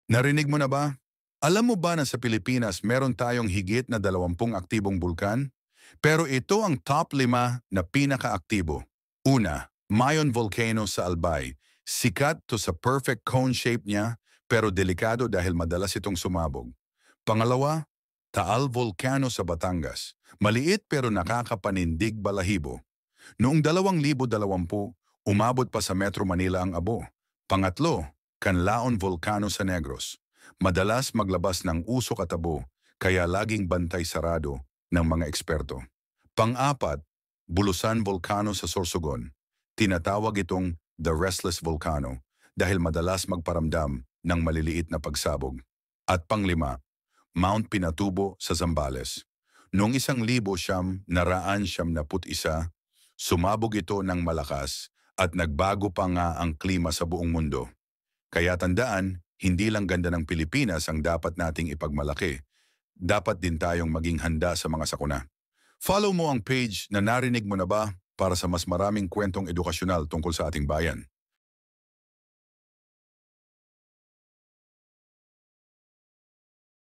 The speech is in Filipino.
Narinig mo na ba? Alam mo ba na sa Pilipinas meron tayong higit na 20 aktibong bulkan? Pero ito ang top 5 na pinakaaktibo. Una, Mayon Volcano sa Albay. Sikat to sa perfect cone shape niya pero delikado dahil madalas itong sumabog. Pangalawa, Taal Volcano sa Batangas. Maliit pero nakakapanindig balahibo. Noong 2020, umabot pa sa Metro Manila ang abo. Pangatlo, Canlaon Volcano sa Negros. Madalas maglabas ng usok at abo, kaya laging bantay sarado ng mga eksperto. Pang-apat, Bulusan Volcano sa Sorsogon. Tinatawag itong The Restless Volcano dahil madalas magparamdam ng maliliit na pagsabog. At panglima, Mount Pinatubo sa Zambales. Noong 1991, sumabog ito ng malakas at nagbago pa nga ang klima sa buong mundo. Kaya tandaan, hindi lang ganda ng Pilipinas ang dapat nating ipagmalaki. Dapat din tayong maging handa sa mga sakuna. Follow mo ang page na Narinig Mo Na Ba para sa mas maraming kwentong edukasyonal tungkol sa ating bayan.